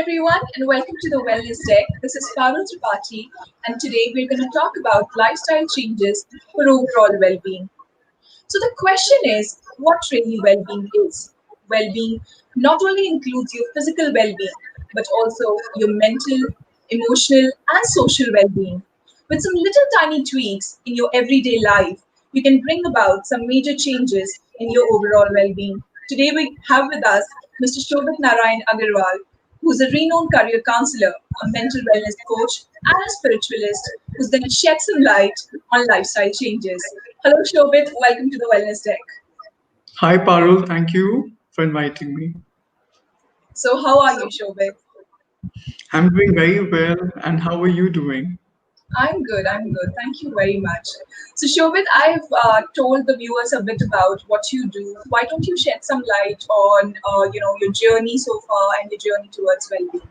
everyone, and welcome to the Wellness Deck. This is Parul Tripathi, and today we're going to talk about lifestyle changes for overall well-being. So the question is, what really well-being is? Well-being not only includes your physical well-being, but also your mental, emotional, and social well-being. With some little tiny tweaks in your everyday life, you can bring about some major changes in your overall well-being. Today we have with us Mr. Shobhit Narain Agarwal, who's a renowned career counselor, a mental wellness coach, and a spiritualist who's going to shed some light on lifestyle changes. Hello, Shobhit. Welcome to the Wellness Deck. Hi, Parul. Thank you for inviting me. So, how are you, Shobhit? I'm doing very well. And how are you doing? I'm good. I'm good. Thank you very much. So, Shobhit, I've told the viewers a bit about what you do. Why don't you shed some light on, your journey so far and your journey towards well-being?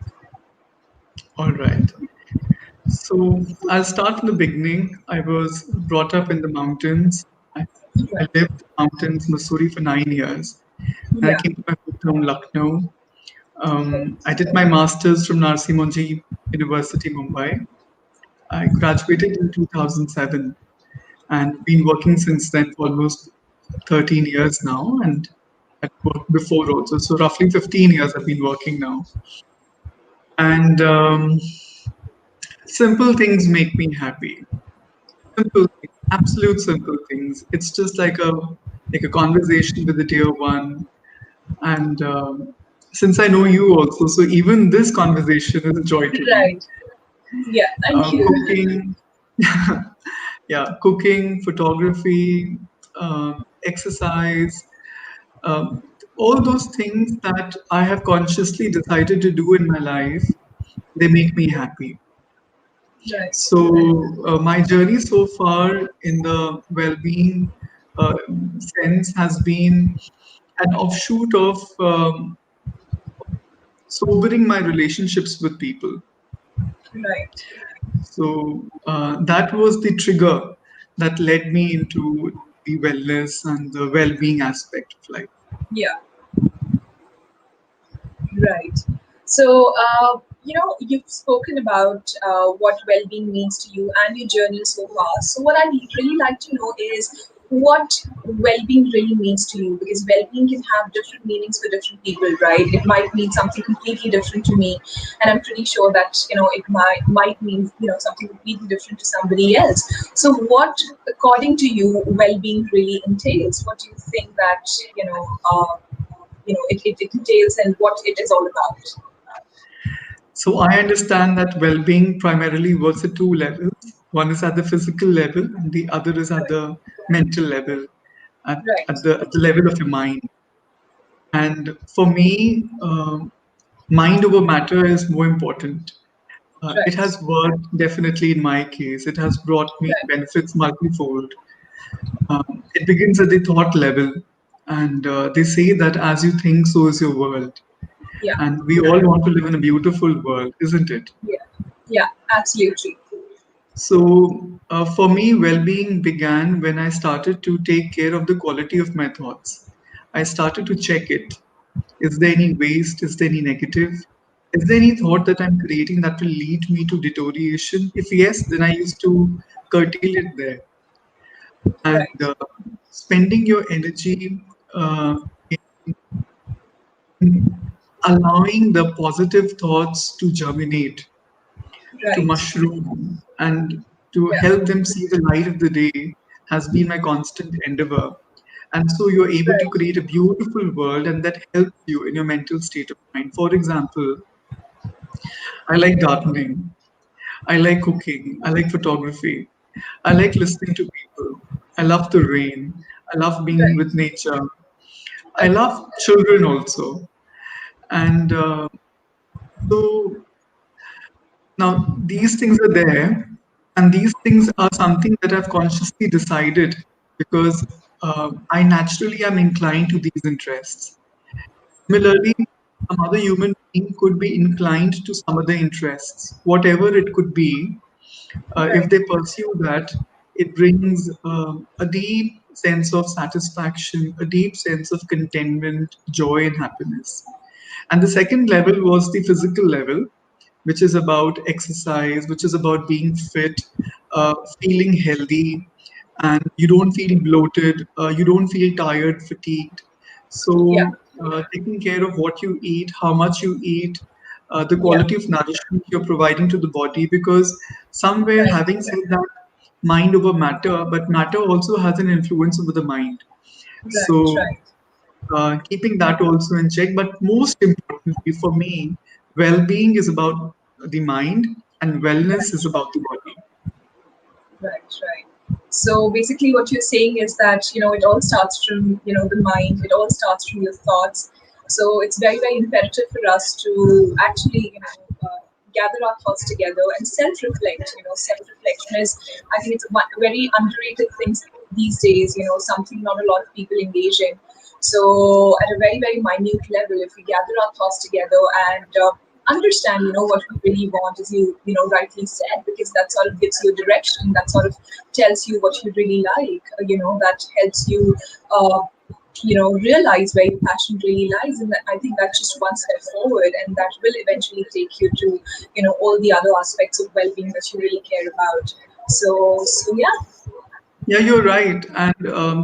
All right. So I'll start in the beginning. I was brought up in the mountains. I Right. lived in the mountains, Missouri, for 9 years. And I Yeah. came to my hometown, Lucknow. I did my master's from Narsi Monji University, Mumbai. I graduated in 2007 and been working since then for almost 13 years now. And I've worked before also. So roughly 15 years I've been working now. And simple things make me happy. Simple things, absolute simple things. It's just like a conversation with a dear one. And since I know you also, so even this conversation is a joy to me. Right. Yeah. Thank you. Cooking, yeah, cooking, photography, exercise, um, all those things that I have consciously decided to do in my life, they make me happy. Right. So, my journey so far in the well-being uh, sense has been an offshoot of sobering my relationships with people. Right. So, that was the trigger that led me into the wellness and the well-being aspect of life. Yeah. Right. So, you've spoken about what well-being means to you and your journey so far. So, what I'd really like to know is what well-being really means to you, because well-being can have different meanings for different people, right? It might mean something completely different to me, and I'm pretty sure that it might mean something completely different to somebody else. So, what, according to you, well-being really entails? What do you think that it entails and what it is all about. So, I understand that well-being primarily works at two levels. One is at the physical level, and the other is at Right. the mental level, Right. at the level of your mind. And for me, mind over matter is more important. It Right. has worked definitely in my case. It has brought me Right. benefits multifold. It begins at the thought level, and they say that as you think, so is your world. Yeah. And we all want to live in a beautiful world, isn't it? Yeah. Yeah. Absolutely. So, for me, well being began when I started to take care of the quality of my thoughts. I started to check it. Is there any waste? Is there any negative? Is there any thought that I'm creating that will lead me to deterioration? If yes, then I used to curtail it there. And Right. spending your energy in allowing the positive thoughts to germinate, to Right. mushroom, and to Yeah. help them see the light of the day has been my constant endeavor. And so you're able to Right. create a beautiful world, and that helps you in your mental state of mind. For example, I like gardening, I like cooking, I like photography, I like listening to people, I love the rain, I love being Right. with nature, I Okay. love children also. And so now these things are there, and these things are something that I've consciously decided because I naturally am inclined to these interests. Similarly, some other human being could be inclined to some other interests, whatever it could be. If Right. they pursue that, it brings a deep sense of satisfaction, a deep sense of contentment, joy, and happiness. And the second level was the physical level, which is about exercise, which is about being fit, feeling healthy, and you don't feel bloated, you don't feel tired, fatigued. Yeah. So, taking care of what you eat, how much you eat, the Yeah. quality of nourishment you're providing to the body, because somewhere, Right. having said that, mind over matter, but matter also has an influence over the mind. Right. So, Right. keeping that also in check. But most importantly for me, well being is about the mind and wellness is about the body. Right, right. So basically, what you're saying is that it all starts from the mind. It all starts from your thoughts. So it's very, very imperative for us to actually gather our thoughts together and self-reflect. Self-reflection is, I think, it's a very underrated thing these days. Something not a lot of people engage in. So at a very, very minute level, if we gather our thoughts together and understand what we really want, as you rightly said, because that sort of gives you a direction, that sort of tells you what you really like, that helps you realize where your passion really lies. And I think that's just one step forward, and that will eventually take you to all the other aspects of well-being that you really care about. So yeah. Yeah, you're right. And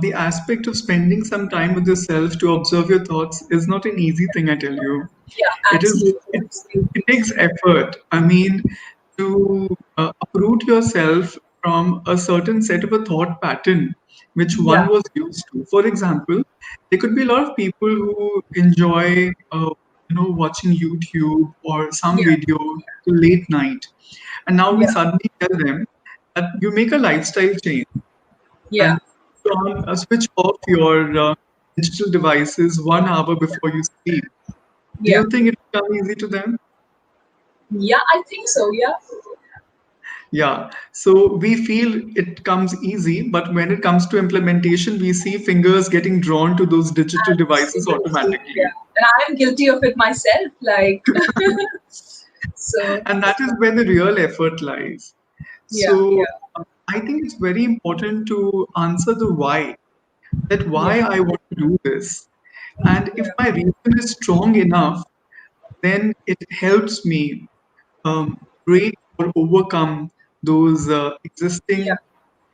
the aspect of spending some time with yourself to observe your thoughts is not an easy thing, I tell you. Yeah, It is, absolutely, it, absolutely. it takes effort. I mean, to uproot yourself from a certain set of a thought pattern which one Yeah, was used to. For example, there could be a lot of people who enjoy, watching YouTube or some yeah, video till late night, and now we yeah, suddenly tell them that you make a lifestyle change yeah, and switch off your digital devices 1 hour before you sleep. Do yeah, you think it will come easy to them? yeah, I think so. Yeah. Yeah. So we feel it comes easy, but when it comes to implementation, we see fingers getting drawn to those digital devices Absolutely, automatically. yeah. And I'm guilty of it myself. Like, so And that is where the real effort lies. yeah, So yeah, I think it's very important to answer the why, that yeah, why I want to do this. And if yeah, my reason is strong enough, then it helps me um, break or overcome those yeah, existing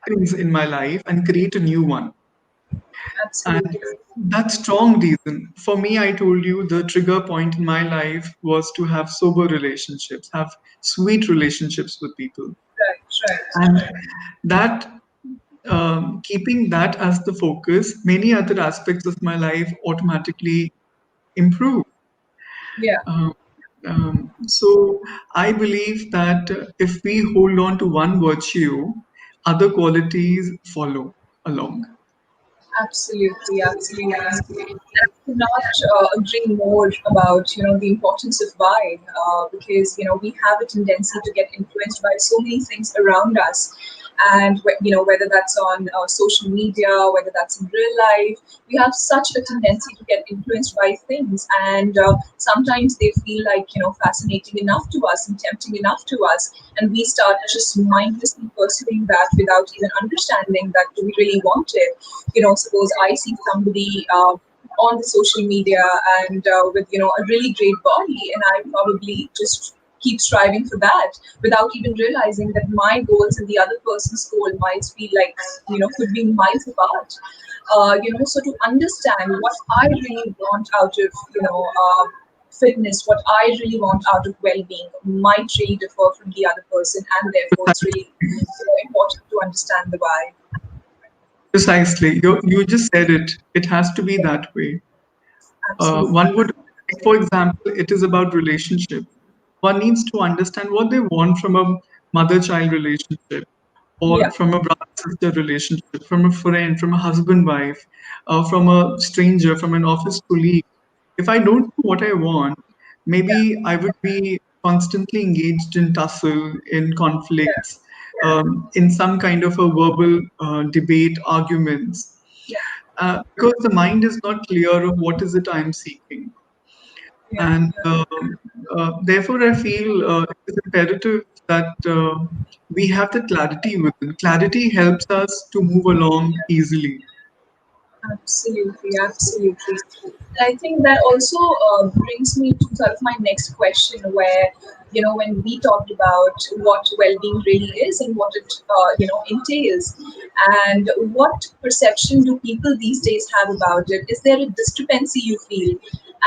things in my life and create a new one. And absolutely. that strong reason, for me, I told you the trigger point in my life was to have sober relationships, have sweet relationships with people. Right, right, And that, keeping that as the focus, many other aspects of my life automatically improve. yeah, Um, so I believe that if we hold on to one virtue, other qualities follow along. absolutely, absolutely. And I could not agree more about the importance of why, because we have a tendency to get influenced by so many things around us, and whether that's on social media, whether that's in real life, we have such a tendency to get influenced by things, and sometimes they feel like fascinating enough to us and tempting enough to us, and we start just mindlessly pursuing that without even understanding that do we really want it. Suppose I see somebody on the social media and with a really great body, and I probably just keep striving for that without even realizing that my goals and the other person's goal might be like could be miles apart. So to understand what I really want out of fitness, what I really want out of well-being might really differ from the other person, and therefore it's really important to understand the why. Precisely. You just said it. It has to be that way. Absolutely. One would, for example, it is about relationship. One needs to understand what they want from a mother-child relationship, or Yeah. from a brother-sister relationship, from a friend, from a husband-wife, from a stranger, from an office colleague. If I don't know what I want, Yeah. maybe I would be constantly engaged in tussle, in Yeah. conflicts, in some kind of a verbal debate, arguments, Yeah. because the mind is not clear of what is it I'm seeking. Yeah. And therefore, I feel it is imperative that we have the clarity within. Clarity helps us to move along easily. Absolutely, absolutely. And I think that also brings me to sort of my next question, where when we talked about what well-being really is and what it entails, and what perception do people these days have about it? Is there a discrepancy you feel?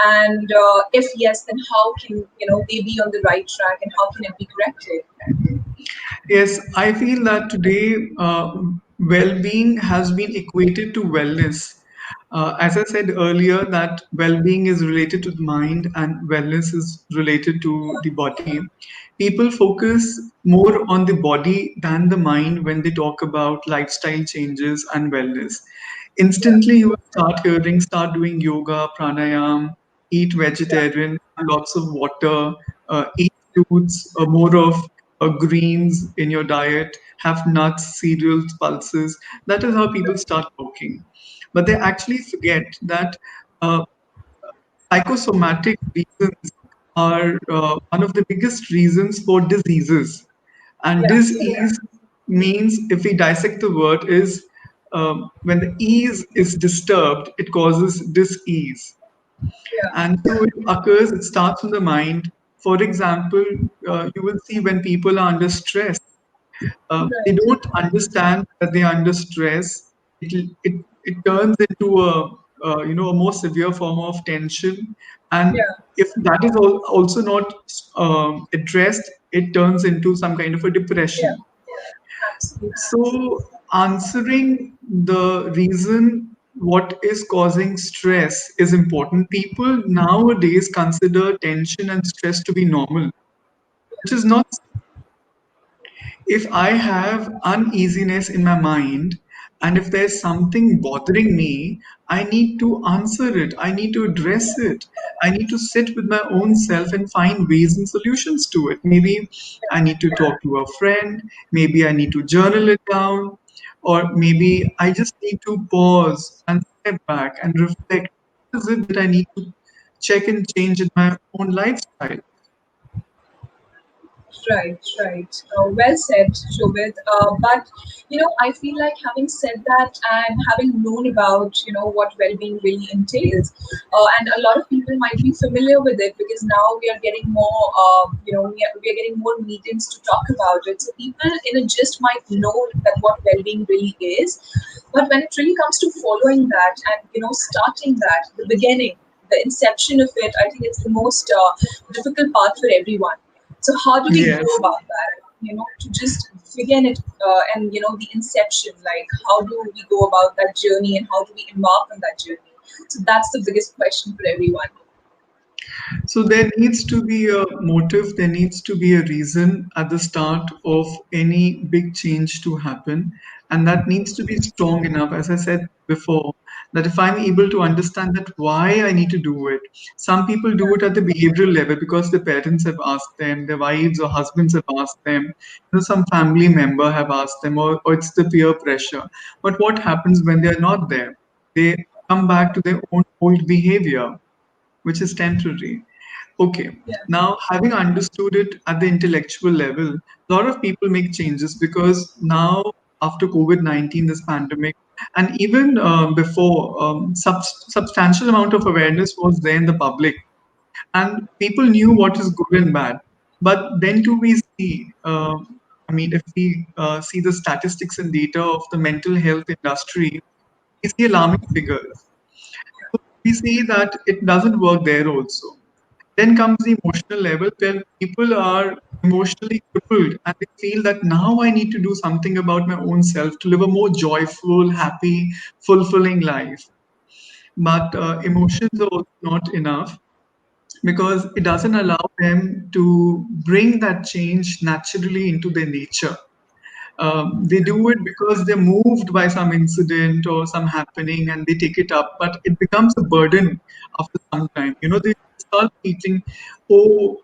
And if yes, then how can they be on the right track, and how can it be corrected? Yes, I feel that today well-being has been equated to wellness. As I said earlier, that well-being is related to the mind and wellness is related to the body. People focus more on the body than the mind when they talk about lifestyle changes and wellness. Yeah, Instantly, you will start hearing, start doing yoga, pranayam, eat yeah, vegetarian, lots of water, eat fruits, more of greens in your diet, have nuts, cereals, pulses. That is how people start talking. But they actually forget that uh, psychosomatic reasons are one of the biggest reasons for diseases. And yeah, disease means, if we dissect the word, is when the ease is disturbed, it causes dis-ease. yeah. And so it occurs, it starts in the mind. For example, you will see when people are under stress, they Right. don't understand that they are under stress. It turns into a more severe form of tension, and Yeah, if that is also not addressed, it turns into some kind of a yeah. depression. Absolutely. So answering the reason what is causing stress is important. People nowadays consider tension and stress to be normal, which is not. If I have uneasiness in my mind and if there's something bothering me, I need to answer it. I need to address it. I need to sit with my own self and find ways and solutions to it. Maybe I need to talk to a friend. Maybe I need to journal it down. Or maybe I just need to pause and step back and reflect. What is it that I need to check and change in my own lifestyle? Right, right. Well said, Shobhit. But I feel like having said that and having known about what well-being really entails, and a lot of people might be familiar with it because now we are getting more, we are getting more meetings to talk about it. So people in a gist might know that what well-being really is, but when it really comes to following that and starting that, the beginning, the inception of it, I think it's the most difficult part for everyone. So how do we go Yes. about that? To just begin it and the inception, like how do we go about that journey and how do we embark on that journey? So that's the biggest question for everyone. So there needs to be a motive, there needs to be a reason at the start of any big change to happen. And that needs to be strong enough, as I said before, that if I'm able to understand that why I need to do it. Some people do it at the behavioral level because their parents have asked them, their wives or husbands have asked them, some family member have asked them, or it's the peer pressure. But what happens when they're not there? They come back to their own old behavior, which is temporary. Okay, Yeah, now having understood it at the intellectual level, a lot of people make changes because now, after COVID-19, this pandemic, and even before, substantial amount of awareness was there in the public, and people knew what is good and bad. But then, do we see? I mean, if we see the statistics and data of the mental health industry, we see alarming figures. We see that it doesn't work there also. Then comes the emotional level where people are emotionally crippled and they feel that now I need to do something about my own self to live a more joyful, happy, fulfilling life. But emotions are also not enough because it doesn't allow them to bring that change naturally into their nature. They do it because they're moved by some incident or some happening and they take it up, but it becomes a burden after some time. They start thinking, oh,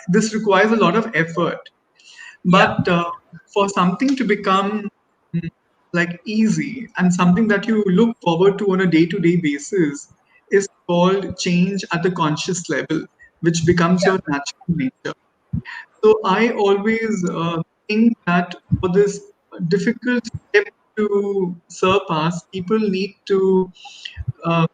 this requires a lot of effort. yeah, But for something to become mm, like easy and something that you look forward to on a day to day basis is called change at the conscious level, which becomes yeah, your natural nature. So I always think that for this difficult step to surpass, people need to uh,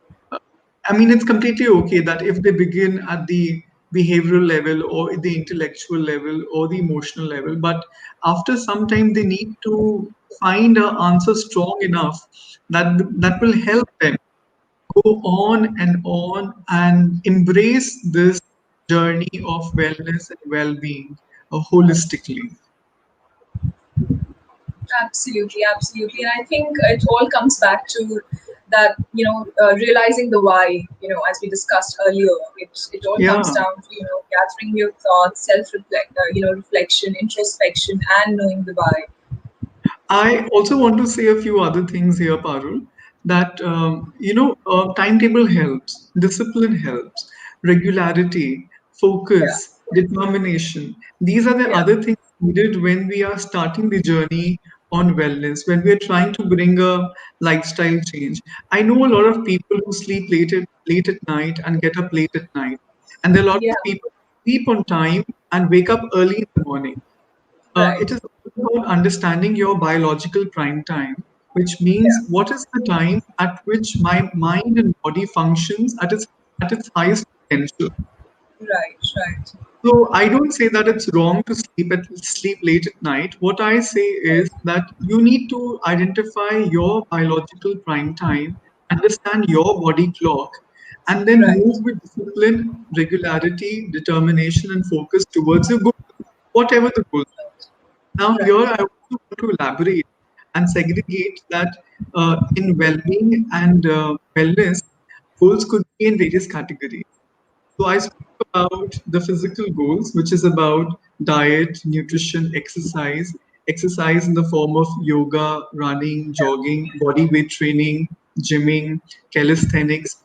I mean, it's completely okay that if they begin at the behavioral level or the intellectual level or the emotional level, but after some time they need to find an answer strong enough that will help them go on and embrace this journey of wellness and well-being holistically. Absolutely, absolutely. And I think it all comes back to that, realizing the why, as we discussed earlier. It all comes Yeah. down to, gathering your thoughts, reflection, introspection, and knowing the why. I also want to say a few other things here, Parul. That timetable helps, discipline helps, regularity, Yeah, focus, determination. These are the yeah, other things needed when we are starting the journey on wellness, when we are trying to bring a lifestyle change. I know a lot of people who sleep late at night and get up late at night, and there are a lot yeah, of people who sleep on time and wake up early in the morning. It right, is about understanding your biological prime time, which means yeah, what is the time at which my mind and body functions at its highest potential. right, right, So I don't say that it's wrong to sleep late at night. What I say is that you need to identify your biological prime time, understand your body clock, and then right, move with discipline, regularity, determination, and focus towards your goal, whatever the goal. Now, here right. I also want to elaborate and segregate that in well-being and wellness, goals could be in various categories. So I spoke about the physical goals, which is about diet, nutrition, exercise in the form of yoga, running, jogging, body weight training, gymming, calisthenics,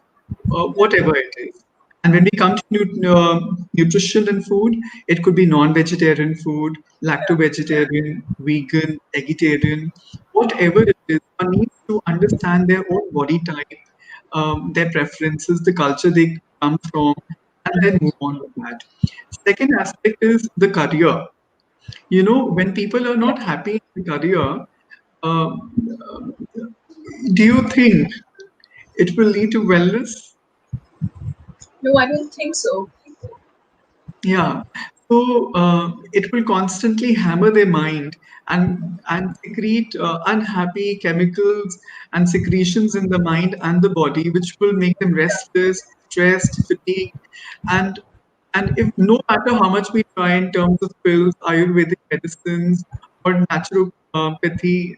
whatever it is. And when we come to nutrition and food, it could be non-vegetarian food, lacto-vegetarian, vegan, vegetarian, whatever it is. One needs to understand their own body type, their preferences, the culture they come from, and then move on with that. Second aspect is the career. When people are not happy in the career, do you think it will lead to wellness? No, I don't think so. Yeah. So it will constantly hammer their mind and secrete unhappy chemicals and secretions in the mind and the body, which will make them restless, stressed, fatigued, and if no matter how much we try in terms of pills, Ayurvedic medicines, or naturopathy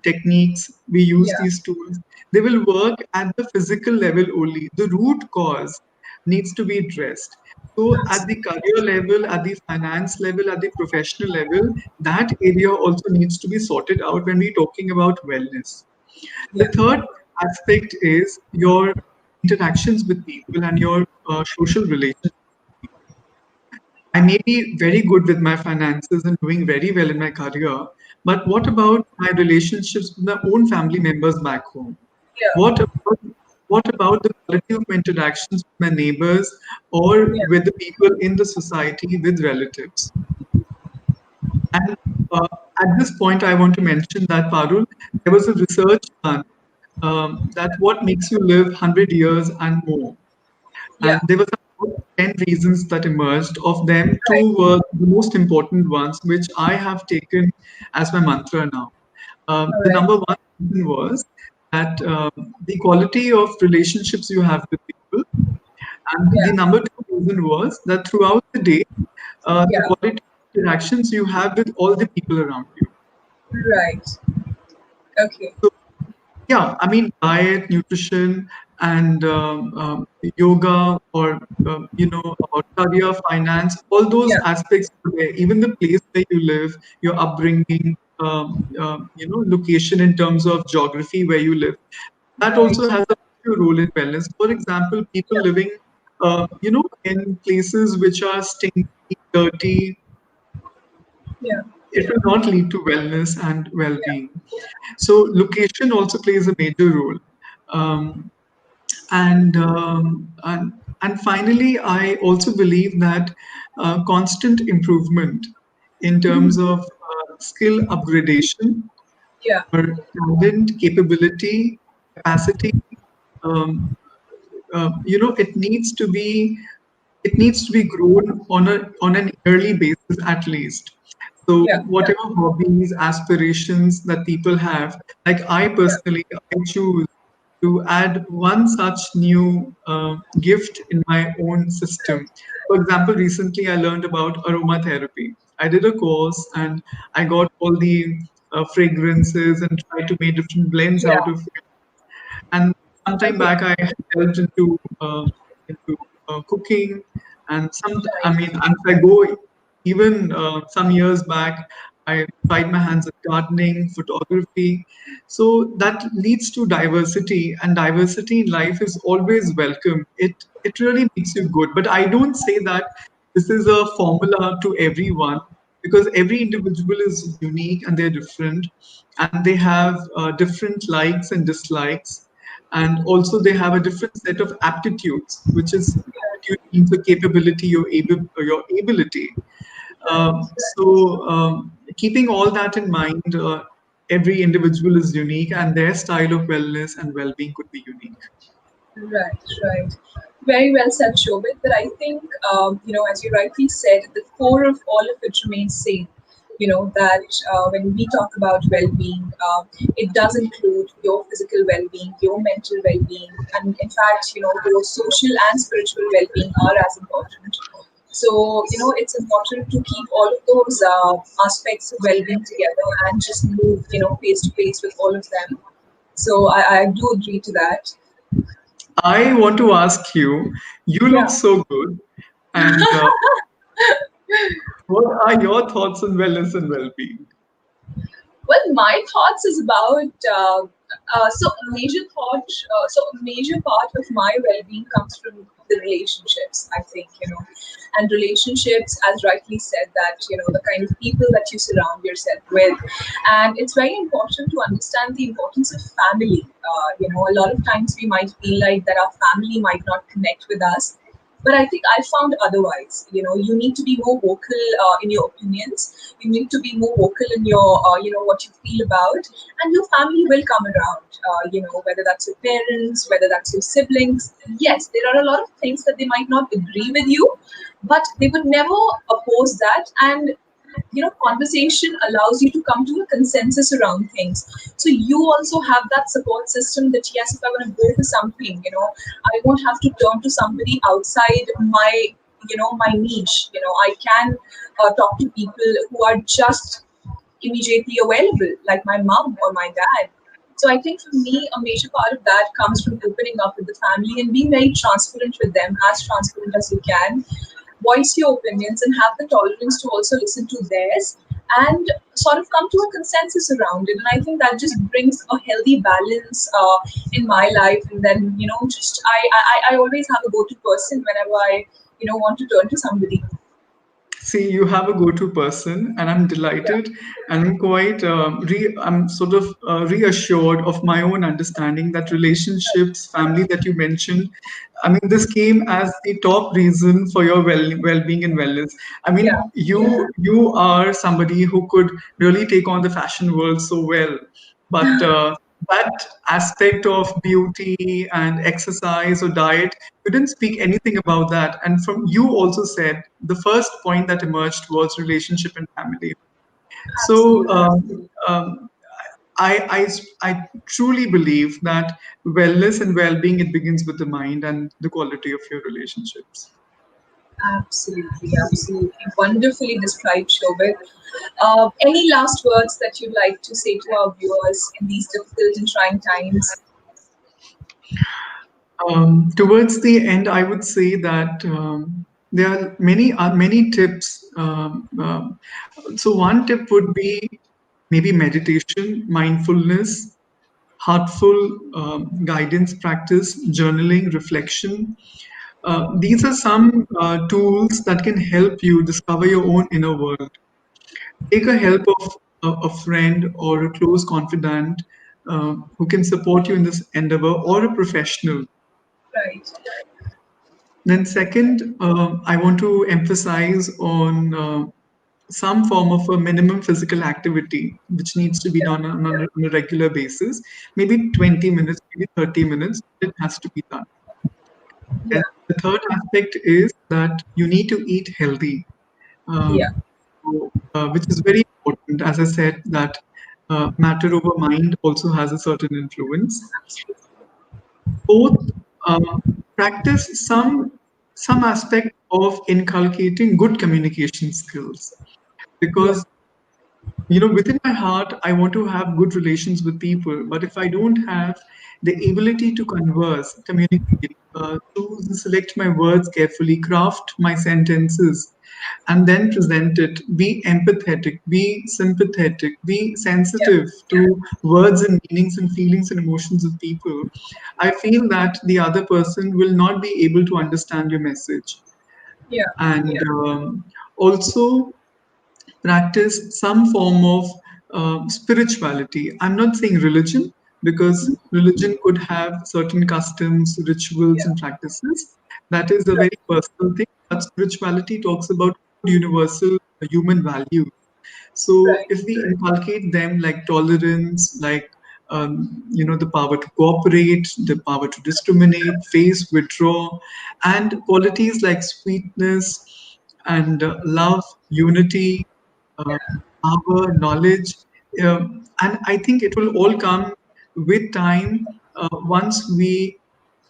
techniques, we use Yeah, these tools. They will work at the physical level only. The root cause needs to be addressed. So, at the career level, at the finance level, at the professional level, that area also needs to be sorted out when we're talking about wellness. The yeah, third aspect is your interactions with people and your social relationships. I may be very good with my finances and doing very well in my career, but what about my relationships with my own family members back home? yeah, What about, what about the quality of my interactions with my neighbors or yeah, with the people in the society with relatives? And uh, at this point, I want to mention that, Parul, there was a research done that what makes you live 100 years and more. And yeah, there were about 10 reasons that emerged. Of them, right, two were the most important ones, which I have taken as my mantra now. all The right, number one reason was that the quality of relationships you have with people. And the yeah, number two reason was that throughout the day, the yeah, quality of interactions you have with all the people around you. right, okay, So yeah, I mean, diet, nutrition, and yoga, or about career, finance, all those yeah, aspects are there. Even the place where you live, your upbringing, location in terms of geography where you live, that also right, has a major role in wellness. For example, people yeah, living, in places which are stinky, dirty, yeah, it will not lead to wellness and yeah, well-being. So location also plays a major role. Um, and finally, I also believe that constant improvement in terms of skill upgradation, Yeah, Your talent, capability, capacity, um, it needs to be grown on an yearly basis at least. So yeah, whatever hobbies, aspirations that people have, like I yeah, personally, I choose to add one such new gift in my own system. For example, recently I learned about aromatherapy. I did a course and I got all the fragrances and tried to make different blends yeah. out of it. And some time Okay, back, I delved into cooking, and I right, mean, and if I go even some years back, I tried my hands at gardening, photography. So that leads to diversity, and diversity in life is always welcome. It really makes you good. But I don't say that this is a formula to everyone, because every individual is unique and they're different, and they have different likes and dislikes, and also they have a different set of aptitudes, which is aptitude means a capability, your ability. So keeping all that in mind, every individual is unique, and their style of wellness and well-being could be unique. right, right. Very well said, Shobit. But I think, as you rightly said, the core of all of it remains same. That when we talk about well-being, it does include your physical well-being, your mental well-being, and in fact, your social and spiritual well-being are as important. So, it's important to keep all of those aspects of well-being together and just move, face to face with all of them. So I do agree to that. I want to ask you, you look Yeah. so good, and what are your thoughts on wellness and well-being? Well, my thoughts is about a major part of my well-being comes from the relationships. I think and relationships, as rightly said, that the kind of people that you surround yourself with, and it's very important to understand the importance of family. A lot of times we might feel like that our family might not connect with us, but I think I found otherwise. You need to be more vocal in your opinions. You need to be more vocal in your, what you feel about, and your family will come around. Whether that's your parents, whether that's your siblings. Yes, there are a lot of things that they might not agree with you, but they would never oppose that. And conversation allows you to come to a consensus around things, so you also have that support system that yes, if I want to go for something, I won't have to turn to somebody outside my niche. I can talk to people who are just immediately available, like my mom or my dad. So I think for me, a major part of that comes from opening up with the family and being very transparent with them, as transparent as you can. Voice your opinions and have the tolerance to also listen to theirs and sort of come to a consensus around it. And I think that just brings a healthy balance in my life. And then, just I always have a go to person whenever I, want to turn to somebody. See, you have a go-to person, and I'm Yeah, delighted, and I'm sort of reassured of my own understanding that relationships, family that you mentioned, I mean, this came as the top reason for your well-being and wellness. I yeah, mean, you are somebody who could really take on the fashion world so well, but that aspect of beauty and exercise or diet, you didn't speak anything about that. And from you also said the first point that emerged was relationship and family. So absolutely. I truly believe that wellness and well-being, it begins with the mind and the quality of your relationships. Absolutely, absolutely. Wonderfully described, Shobit. Any last words that you'd like to say to our viewers in these difficult and trying times? Towards the end, I would say that there are many tips. So one tip would be maybe meditation, mindfulness, heartful guidance practice, journaling, reflection. These are some tools that can help you discover your own inner world. Take a help of a friend or a close confidant who can support you in this endeavor, or a professional. Right. Then, second, I want to emphasize on some form of a minimum physical activity which needs to be Yeah. done on a regular basis, maybe 20 minutes, maybe 30 minutes, it has to be done. And Yeah. the third aspect is that you need to eat healthy, Yeah. which is very important. As I said, that matter over mind also has a certain influence. Both practice some aspect of inculcating good communication skills, Yeah. because within my heart I want to have good relations with people, but if I don't have the ability to converse, communicate, choose and select my words carefully, craft my sentences, and then present it, be empathetic, be sympathetic, be Yeah. sensitive to words and meanings and feelings and emotions of people, I feel that the other person will not be able to understand your message. Yeah. And also practice some form of spirituality. I'm not saying religion, because religion could have certain customs, rituals, Yeah. and practices. That is a Right. very personal thing. But spirituality talks about universal human values. So Right. if we inculcate them, like tolerance, like the power to cooperate, the power to discriminate, face, withdraw, and qualities like sweetness and love, unity, uh, power, knowledge, and I think it will all come with time once we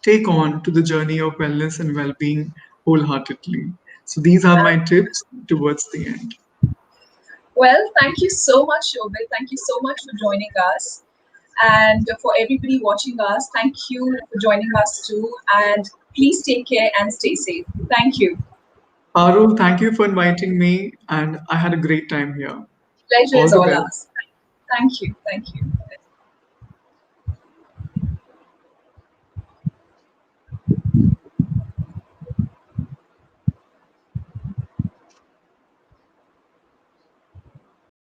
take on to the journey of wellness and well-being wholeheartedly. So these are my tips towards the end. Well, thank you so much, Shobhit. Thank you so much for joining us. And for everybody watching us, thank you for joining us too. And please take care and stay safe. Thank you. Parul, thank you for inviting me, and I had a great time here. Pleasure All is the all best. ours. Thank you. Thank you.